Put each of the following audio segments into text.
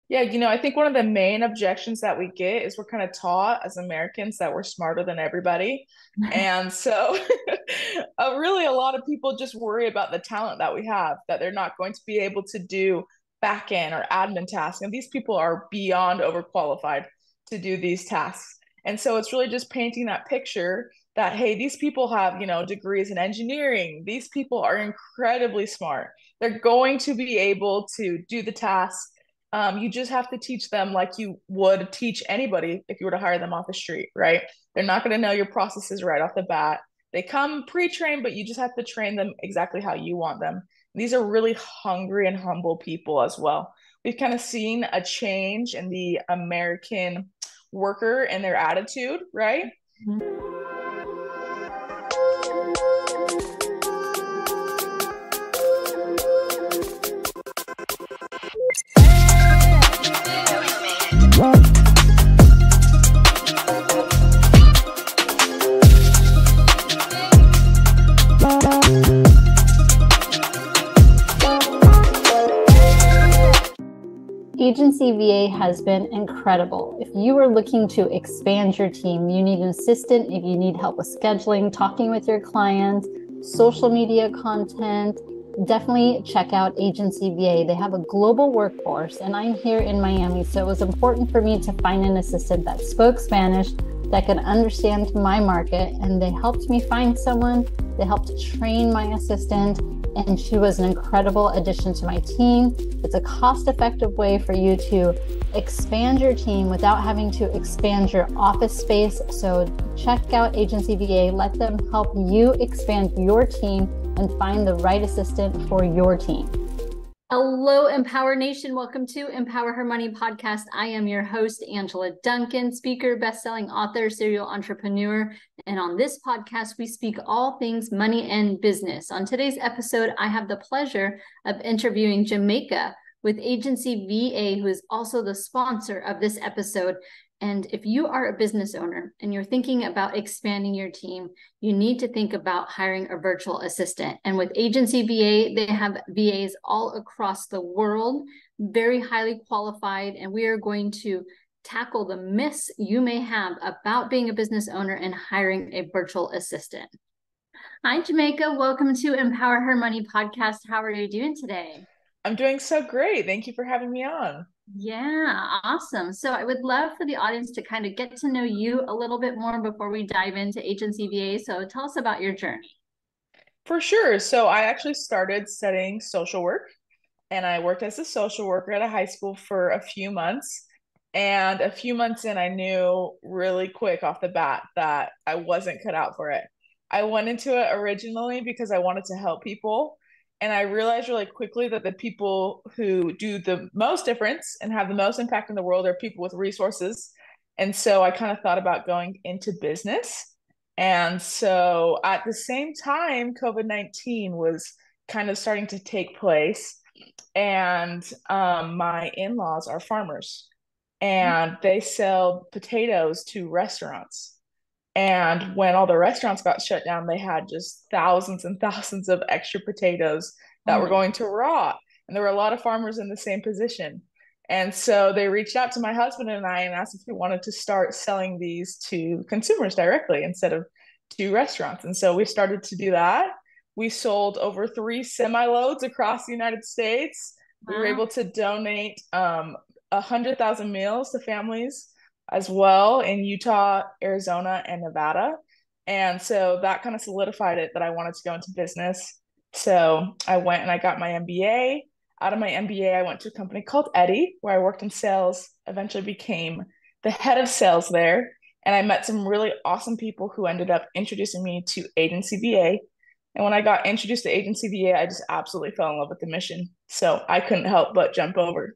Yeah, I think one of the main objections that we get is we're kind of taught as Americans that we're smarter than everybody. And so, really, a lot of people just worry about the talent that we have, that they're not going to be able to do back end or admin tasks. And these people are beyond overqualified to do these tasks. And so, it's really just painting that picture that, hey, these people have, degrees in engineering. These people are incredibly smart. They're going to be able to do the tasks. You just have to teach them like you would teach anybody if you were to hire them off the street, right? They're not going to know your processes right off the bat. They come pre-trained, but you just have to train them exactly how you want them. These are really hungry and humble people as well. We've kind of seen a change in the American worker and their attitude, right? Agency VA has been incredible. If you are looking to expand your team, you need an assistant, if you need help with scheduling, talking with your clients, social media content, definitely check out Agency VA. They have a global workforce, and I'm here in Miami, so it was important for me to find an assistant that spoke Spanish, that could understand my market, and they helped me find someone. They helped train my assistant, and she was an incredible addition to my team. It's a cost-effective way for you to expand your team without having to expand your office space. So check out Agency VA. Let them help you expand your team and find the right assistant for your team. Hello, Empower Nation. Welcome to Empower Her Money podcast. I am your host, Angela Duncan, speaker, best-selling author, serial entrepreneur. And on this podcast, we speak all things money and business. On today's episode, I have the pleasure of interviewing Jamaica with Agency VA, who is also the sponsor of this episode. And if you are a business owner and you're thinking about expanding your team, you need to think about hiring a virtual assistant. And with Agency VA, they have VAs all across the world, very highly qualified. And we are going to tackle the myths you may have about being a business owner and hiring a virtual assistant. Hi, Jamaica. Welcome to Empower Her Money podcast. How are you doing today? I'm doing so great. Thank you for having me on. Yeah, awesome. So I would love for the audience to kind of get to know you a little bit more before we dive into Agency VA. So tell us about your journey. For sure. So I actually started studying social work and I worked as a social worker at a high school for a few months. And a few months in, I knew really quick off the bat that I wasn't cut out for it. I went into it originally because I wanted to help people. And I realized really quickly that the people who do the most difference and have the most impact in the world are people with resources. And so I kind of thought about going into business. And so at the same time, COVID-19 was kind of starting to take place. And my in laws are farmers and they sell potatoes to restaurants. And when all the restaurants got shut down, they had just thousands and thousands of extra potatoes that were going to rot. And there were a lot of farmers in the same position. And so they reached out to my husband and I and asked if we wanted to start selling these to consumers directly instead of to restaurants. And so we started to do that. We sold over 3 semi-loads across the United States. We were able to donate 100,000 meals to families as well in Utah, Arizona, and Nevada. And so that kind of solidified it that I wanted to go into business. So I went and I got my MBA. Out of my MBA, I went to a company called Eddie, where I worked in sales, eventually became the head of sales there. And I met some really awesome people who ended up introducing me to Agency VA. And when I got introduced to Agency VA, I just absolutely fell in love with the mission. So I couldn't help but jump over.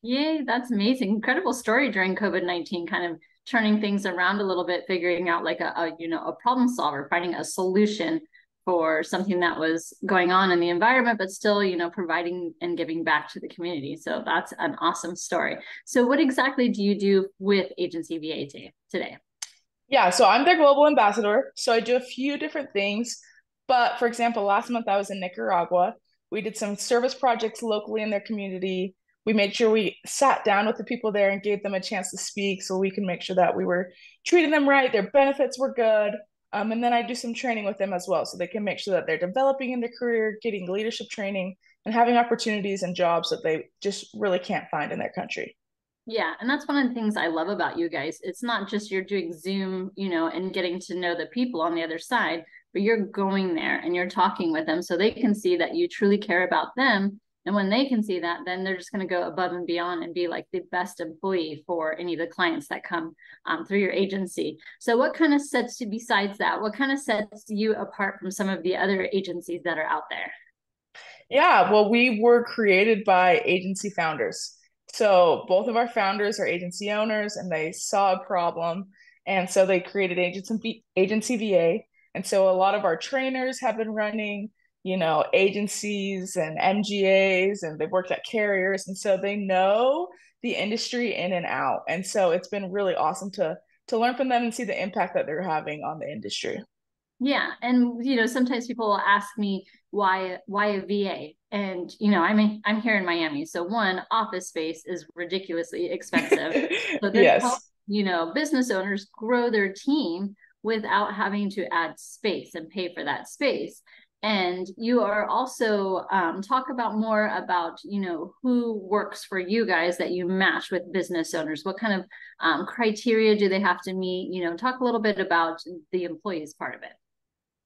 Yay, that's amazing. Incredible story during COVID-19, kind of turning things around a little bit, figuring out like a problem solver, finding a solution for something that was going on in the environment, but still, providing and giving back to the community. So that's an awesome story. So what exactly do you do with Agency VA today? Yeah, so I'm their global ambassador. So I do a few different things. But for example, last month I was in Nicaragua. We did some service projects locally in their community. We made sure we sat down with the people there and gave them a chance to speak so we can make sure that we were treating them right, their benefits were good. And then I do some training with them as well so they can make sure that they're developing in their career, getting leadership training, and having opportunities and jobs that they just really can't find in their country. Yeah, and that's one of the things I love about you guys. It's not just you're doing Zoom, and getting to know the people on the other side, but you're going there and you're talking with them so they can see that you truly care about them. And when they can see that, then they're just going to go above and beyond and be like the best employee for any of the clients that come through your agency. So, what kind of sets you, besides that, what kind of sets you apart from some of the other agencies that are out there? Yeah, well, we were created by agency founders. So both of our founders are agency owners and they saw a problem. And so they created agency VA. And so a lot of our trainers have been running, agencies and MGAs, and they've worked at carriers. And so they know the industry in and out. And so it's been really awesome to learn from them and see the impact that they're having on the industry. Yeah, and sometimes people will ask me why a VA, and I'm here in Miami, so one, office space is ridiculously expensive. So this helps Yes. business owners grow their team without having to add space and pay for that space. And you are also talk about more about who works for you guys that you match with business owners. What kind of criteria do they have to meet? Talk a little bit about the employees part of it.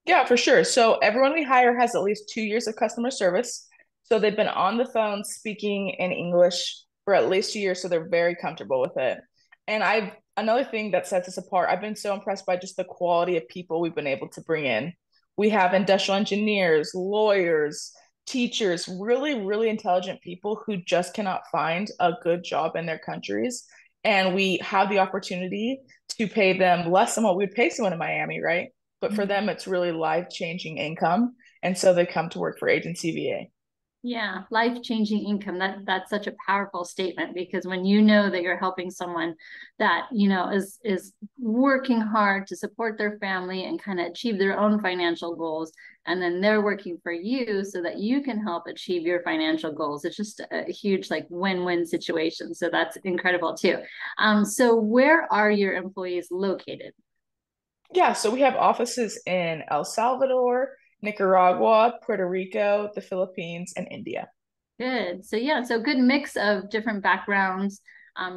Yeah, for sure. So everyone we hire has at least 2 years of customer service. So they've been on the phone speaking in English for at least 2 years, so they're very comfortable with it. And I've another thing that sets us apart, I've been so impressed by just the quality of people we've been able to bring in. We have industrial engineers, lawyers, teachers, really, really intelligent people who just cannot find a good job in their countries. And we have the opportunity to pay them less than what we would pay someone in Miami, right? But for them, it's really life-changing income. And so they come to work for Agency VA. Yeah, life-changing income. That's such a powerful statement because when you know that you're helping someone that, is working hard to support their family and kind of achieve their own financial goals, and then they're working for you so that you can help achieve your financial goals. It's just a huge like win-win situation. So that's incredible too. So where are your employees located? Yeah, so we have offices in El Salvador, Nicaragua, Puerto Rico, the Philippines, and India. Good. So yeah, so good mix of different backgrounds,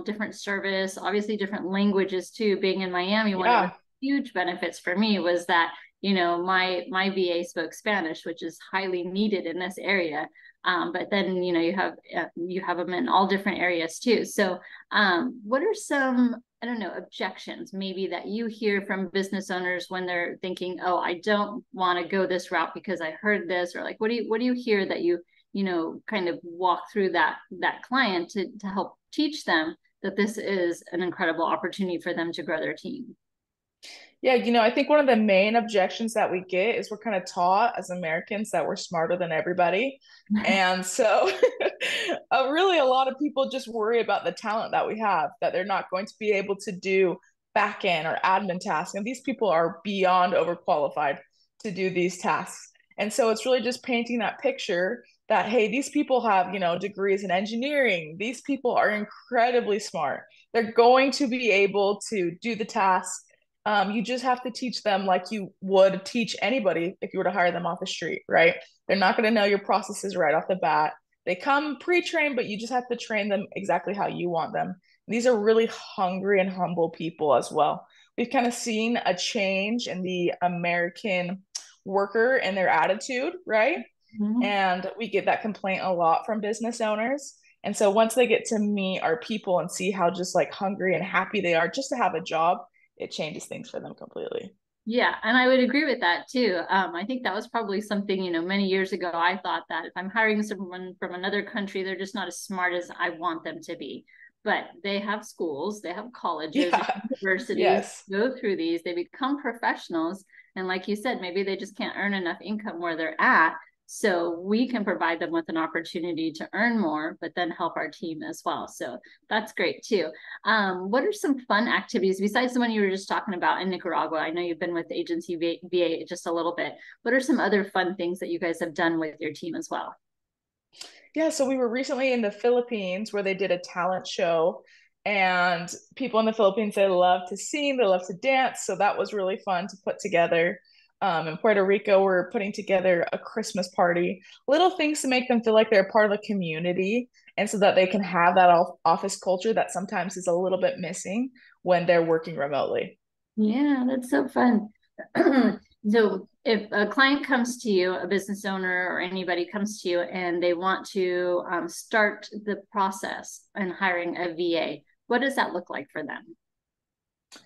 different service, obviously different languages too. Being in Miami, one of the Yeah. huge benefits for me was that my VA spoke Spanish, which is highly needed in this area. But then you have them in all different areas too. So what are some, I don't know, objections maybe that you hear from business owners when they're thinking, oh, I don't want to go this route because I heard this, or like what do you hear that you kind of walk through that client to help teach them that this is an incredible opportunity for them to grow their team. Yeah, I think one of the main objections that we get is we're kind of taught as Americans that we're smarter than everybody. And so, really, a lot of people just worry about the talent that we have, that they're not going to be able to do back end or admin tasks. And these people are beyond overqualified to do these tasks. And so, it's really just painting that picture that, hey, these people have, degrees in engineering. These people are incredibly smart. They're going to be able to do the tasks. You just have to teach them like you would teach anybody if you were to hire them off the street, right? They're not going to know your processes right off the bat. They come pre-trained, but you just have to train them exactly how you want them. These are really hungry and humble people as well. We've kind of seen a change in the American worker and their attitude, right? Mhm. And we get that complaint a lot from business owners. And so once they get to meet our people and see how just like hungry and happy they are just to have a job, it changes things for them completely. Yeah, and I would agree with that too. I think that was probably something, many years ago. I thought that if I'm hiring someone from another country, they're just not as smart as I want them to be. But they have schools, they have colleges, Yeah. universities, Yes. go through these, they become professionals. And like you said, maybe they just can't earn enough income where they're at. So we can provide them with an opportunity to earn more, but then help our team as well. So that's great too. What are some fun activities besides the one you were just talking about in Nicaragua? I know you've been with Agency VA just a little bit. What are some other fun things that you guys have done with your team as well? Yeah, so we were recently in the Philippines where they did a talent show, and people in the Philippines, they love to sing, they love to dance. So that was really fun to put together. In Puerto Rico, we're putting together a Christmas party, little things to make them feel like they're part of a community and so that they can have that office culture that sometimes is a little bit missing when they're working remotely. Yeah, that's so fun. So if a client comes to you, a business owner or anybody comes to you and they want to start the process in hiring a VA, what does that look like for them?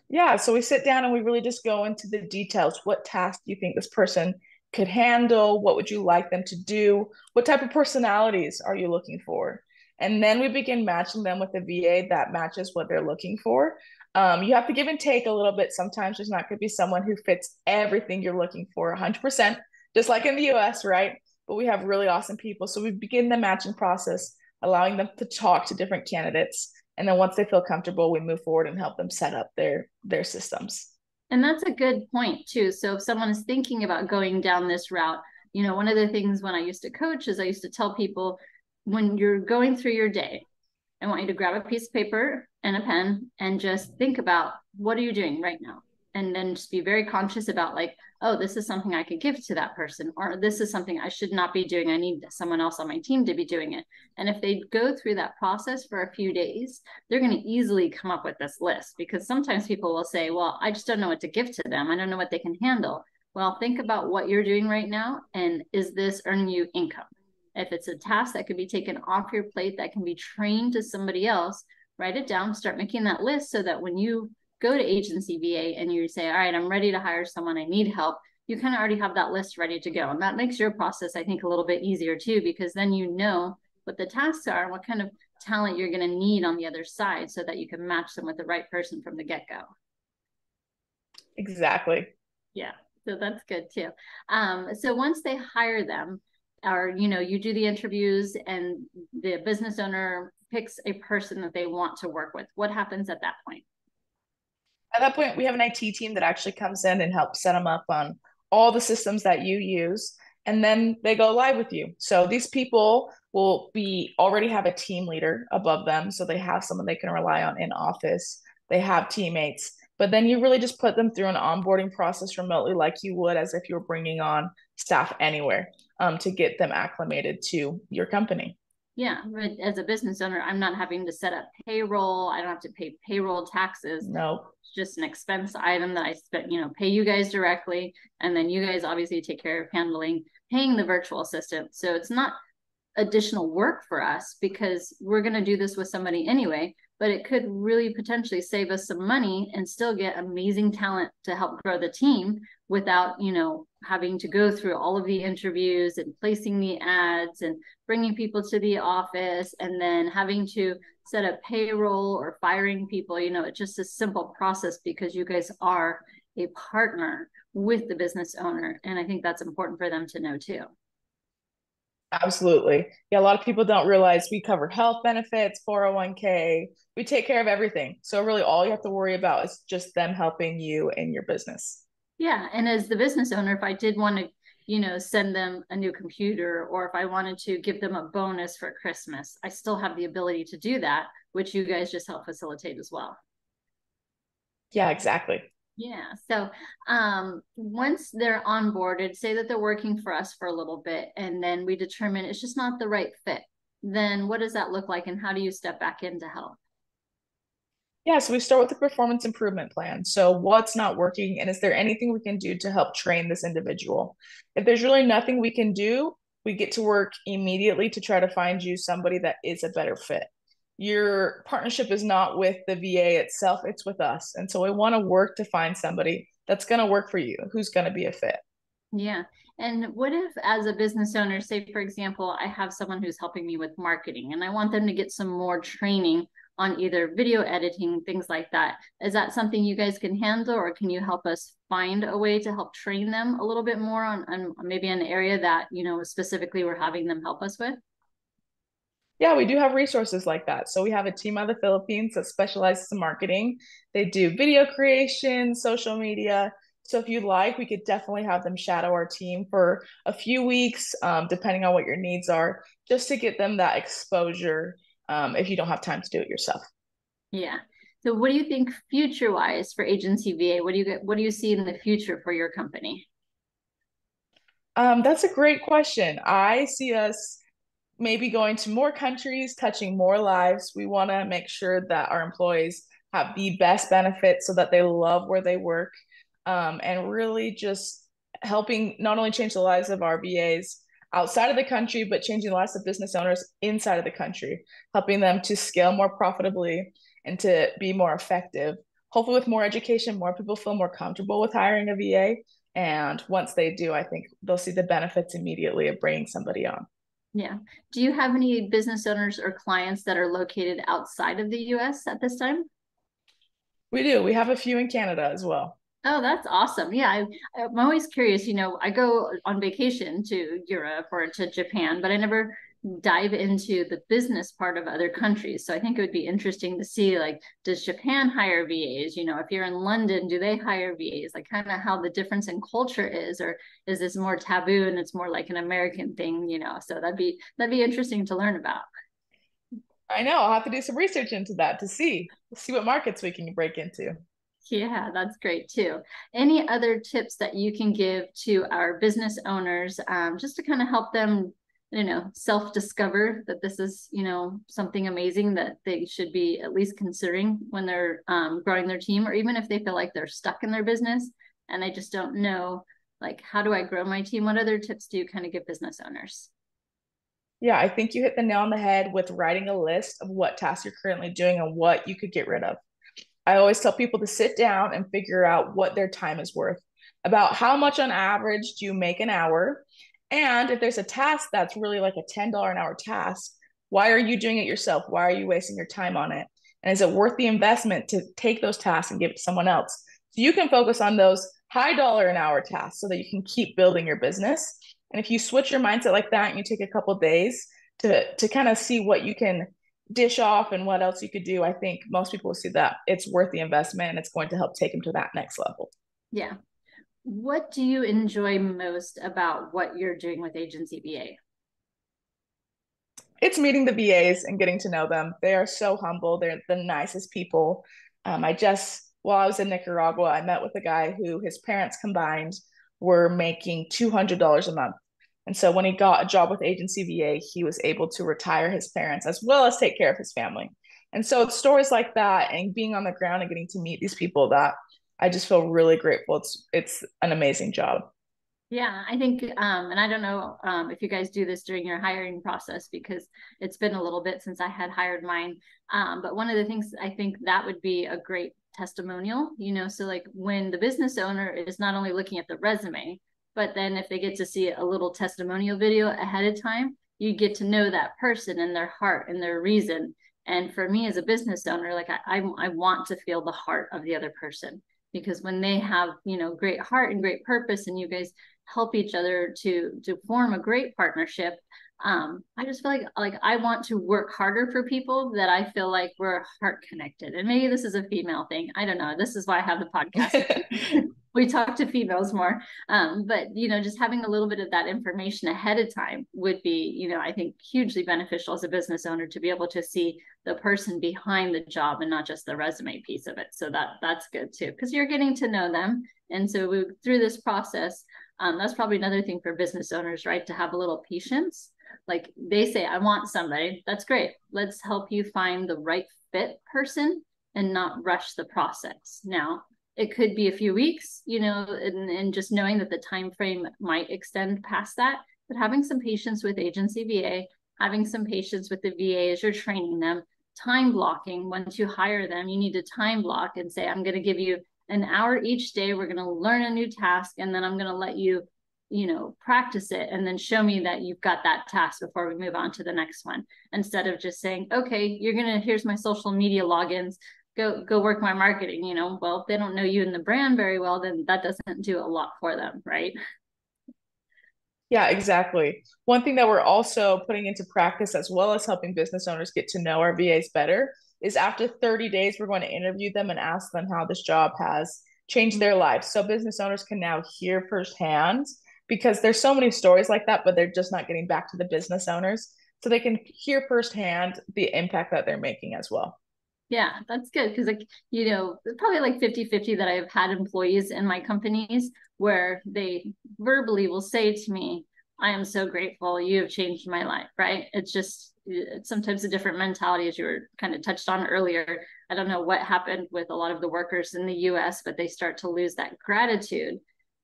Yeah, so we sit down and we really just go into the details. What task do you think this person could handle? What would you like them to do? What type of personalities are you looking for? And then we begin matching them with a VA that matches what they're looking for. You have to give and take a little bit. Sometimes there's not going to be someone who fits everything you're looking for 100%, just like in the US, right? But we have really awesome people. So we begin the matching process, allowing them to talk to different candidates, and then once they feel comfortable, we move forward and help them set up their systems. And that's a good point too. So if someone is thinking about going down this route, one of the things when I used to coach is I used to tell people when you're going through your day, I want you to grab a piece of paper and a pen and just think about what are you doing right now? And then just be very conscious about like, oh, this is something I could give to that person, or this is something I should not be doing. I need someone else on my team to be doing it. And if they go through that process for a few days, they're going to easily come up with this list because sometimes people will say, well, I just don't know what to give to them. I don't know what they can handle. Well, think about what you're doing right now. And is this earning you income? If it's a task that could be taken off your plate that can be trained to somebody else, write it down, start making that list so that when you go to agency VA and you say, all right, I'm ready to hire someone, I need help, you kind of already have that list ready to go. And that makes your process, I think, a little bit easier too, because then you know what the tasks are and what kind of talent you're going to need on the other side so that you can match them with the right person from the get go. Exactly. Yeah, so that's good too. So once they hire them, or you do the interviews and the business owner picks a person that they want to work with, what happens at that point? At that point, we have an IT team that actually comes in and helps set them up on all the systems that you use, and then they go live with you. So these people will be already have a team leader above them, so they have someone they can rely on in office. They have teammates, but then you really just put them through an onboarding process remotely, like you would as if you were bringing on staff anywhere, to get them acclimated to your company. Yeah, but as a business owner, I'm not having to set up payroll. I don't have to pay payroll taxes. No, It's just an expense item that I spent, pay you guys directly. And then you guise obviously take care of handling, paying the virtual assistant. So it's not additional work for us because we're going to do this with somebody anyway, but it could really potentially save us some money and still get amazing talent to help grow the team without, having to go through all of the interviews and placing the ads and bringing people to the office and then having to set up payroll or firing people. It's just a simple process because you guys are a partner with the business owner. And I think that's important for them to know too. absolutely. Yeah, a lot of people don't realize we cover health benefits, 401k. We take care of everything. So really all you have to worry about is just them helping you in your business. Yeah. And as the business owner, if I did want to, send them a new computer or if I wanted to give them a bonus for Christmas, I still have the ability to do that, which you guys just help facilitate as well. Yeah, exactly. Yeah. So once they're onboarded, say that they're working for us for a little bit, and then we determine it's just not the right fit. Then what does that look like, and how do you step back in to help? Yeah, so we start with the performance improvement plan. So, what's not working, and is there anything we can do to help train this individual? If there's really nothing we can do, we get to work immediately to try to find you somebody that is a better fit. Your partnership is not with the VA itself, it's with us. And so, we want to work to find somebody that's going to work for you, who's going to be a fit. Yeah. And what if, as a business owner, say, for example, I have someone who's helping me with marketing and I want them to get some more training on either video editing, things like that. Is that something you guys can handle, or can you help us find a way to help train them a little bit more on maybe an area that, specifically we're having them help us with? Yeah, we do have resources like that. So we have a team out of the Philippines that specializes in marketing. They do video creation, social media. So if you'd like, we could definitely have them shadow our team for a few weeks, depending on what your needs are, just to get them that exposure if you don't have time to do it yourself. Yeah. So what do you think future wise for agency VA? What do you see in the future for your company? That's a great question. I see us maybe going to more countries, touching more lives. We want to make sure that our employees have the best benefits so that they love where they work, and really just helping not only change the lives of our VAs outside of the country, but changing the lives of business owners inside of the country, helping them to scale more profitably and to be more effective. Hopefully, with more education, more people feel more comfortable with hiring a VA. And once they do, I think they'll see the benefits immediately of bringing somebody on. Yeah. Do you have any business owners or clients that are located outside of the US at this time? We do. We have a few in Canada as well. Oh, that's awesome. Yeah, I'm always curious. I go on vacation to Europe or to Japan, but I never dive into the business part of other countries. So I think it would be interesting to see, like, does Japan hire VAs? If you're in London, do they hire VAs? Like, kind of how the difference in culture is, or is this more taboo and it's more like an American thing? So that'd be interesting to learn about. I know. I'll have to do some research into that to see what markets we can break into. Yeah, that's great too. Any other tips that you can give to our business owners, just to kind of help them, self-discover that this is, something amazing that they should be at least considering when they're growing their team, or even if they feel like they're stuck in their business and they just don't know, like, how do I grow my team? What other tips do you kind of give business owners? Yeah, I think you hit the nail on the head with writing a list of what tasks you're currently doing and what you could get rid of. I always tell people to sit down and figure out what their time is worth, about how much on average do you make an hour. And if there's a task that's really like a $10 an hour task, why are you doing it yourself? Why are you wasting your time on it? And is it worth the investment to take those tasks and give it to someone else? So you can focus on those high dollar an hour tasks so that you can keep building your business. And if you switch your mindset like that and you take a couple days to kind of see what you can dish off and what else you could do, I think most people will see that it's worth the investment and it's going to help take them to that next level. Yeah. What do you enjoy most about what you're doing with Agency VA? It's meeting the VAs and getting to know them. They are so humble. They're the nicest people. While I was in Nicaragua, I met with a guy who his parents combined were making $200 a month. And so when he got a job with Agency VA, he was able to retire his parents as well as take care of his family. And so it's stories like that and being on the ground and getting to meet these people that I just feel really grateful. It's an amazing job. Yeah, I think, and I don't know if you guys do this during your hiring process, because it's been a little bit since I had hired mine. But one of the things I think that would be a great testimonial, so like when the business owner is not only looking at the resume, but then if they get to see a little testimonial video ahead of time, you get to know that person and their heart and their reason. And for me as a business owner, like I want to feel the heart of the other person, because when they have, great heart and great purpose, and you guys help each other to form a great partnership. I just feel like I want to work harder for people that I feel like we're heart connected. And maybe this is a female thing. I don't know. This is why I have the podcast. We talk to females more. But just having a little bit of that information ahead of time would be, I think hugely beneficial as a business owner to be able to see the person behind the job and not just the resume piece of it. So that's good too, because you're getting to know them. And so through this process, that's probably another thing for business owners, right? To have a little patience. Like they say, I want somebody. That's great. Let's help you find the right fit person and not rush the process. Now, it could be a few weeks, and just knowing that the time frame might extend past that. But having some patience with agency VA, having some patience with the VA as you're training them, time blocking. Once you hire them, you need to time block and say, I'm going to give you an hour each day. We're going to learn a new task, and then I'm going to let you, practice it and then show me that you've got that task before we move on to the next one. Instead of just saying, okay, here's my social media logins, go work my marketing. Well, if they don't know you and the brand very well, then that doesn't do a lot for them, right? Yeah, exactly. One thing that we're also putting into practice, as well as helping business owners get to know our VAs better, is after 30 days, we're going to interview them and ask them how this job has change their lives. So business owners can now hear firsthand, because there's so many stories like that, but they're just not getting back to the business owners. So they can hear firsthand the impact that they're making as well. Yeah, that's good. Because like, probably like 50-50 that I've had employees in my companies where they verbally will say to me, I am so grateful. You have changed my life, right? It's sometimes a different mentality, as you were kind of touched on earlier. I don't know what happened with a lot of the workers in the US, but they start to lose that gratitude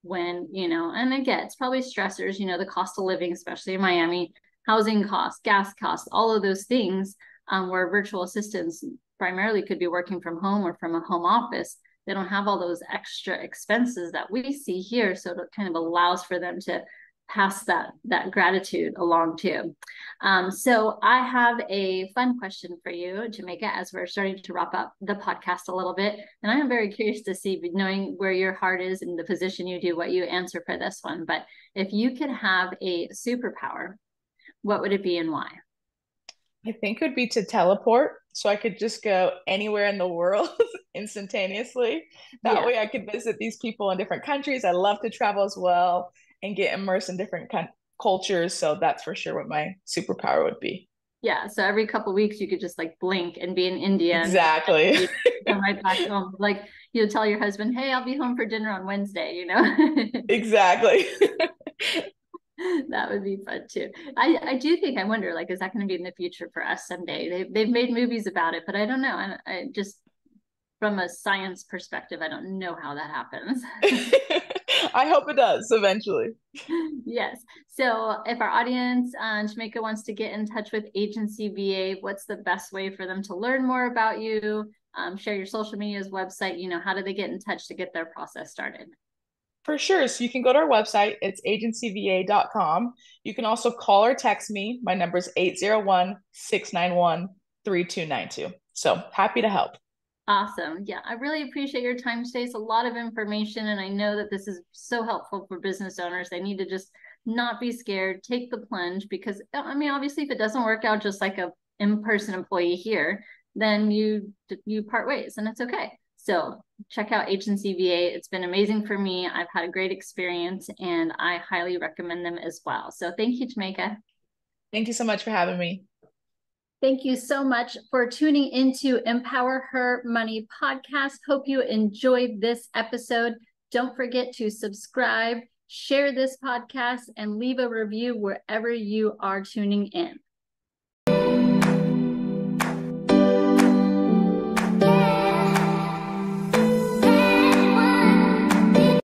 when, and again, it's probably stressors, the cost of living, especially in Miami, housing costs, gas costs, all of those things, where virtual assistants primarily could be working from home or from a home office. They don't have all those extra expenses that we see here. So it kind of allows for them to pass that gratitude along too. So I have a fun question for you, Jamaica, as we're starting to wrap up the podcast a little bit. And I am very curious to see, knowing where your heart is and the position you do, what you answer for this one. But if you could have a superpower, what would it be and why? I think it would be to teleport, so I could just go anywhere in the world instantaneously. That Yeah. way I could visit these people in different countries. I love to travel as well and get immersed in different cultures. So that's for sure what my superpower would be. Yeah. So every couple of weeks you could just like blink and be in India and Exactly. you come right back home. Like you tell your husband, hey, I'll be home for dinner on Wednesday, Exactly. That would be fun too. I do think, I wonder, like, is that going to be in the future for us someday? They've made movies about it, but I don't know. I just, from a science perspective, I don't know how that happens. I hope it does eventually. Yes. So if our audience in Jamaica wants to get in touch with Agency VA, what's the best way for them to learn more about you? Share your social media's website. How do they get in touch to get their process started? For sure. So you can go to our website. It's agencyva.com. You can also call or text me. My number is 801-691-3292. So happy to help. Awesome. Yeah, I really appreciate your time today. It's a lot of information, and I know that this is so helpful for business owners. They need to just not be scared, take the plunge, because I mean, obviously, if it doesn't work out just like a in-person employee here, then you part ways, and it's okay. So check out Agency VA. It's been amazing for me. I've had a great experience, and I highly recommend them as well. So thank you, Jamaica. Thank you so much for having me. Thank you so much for tuning into Empower Her Money podcast. Hope you enjoyed this episode. Don't forget to subscribe, share this podcast, and leave a review wherever you are tuning in.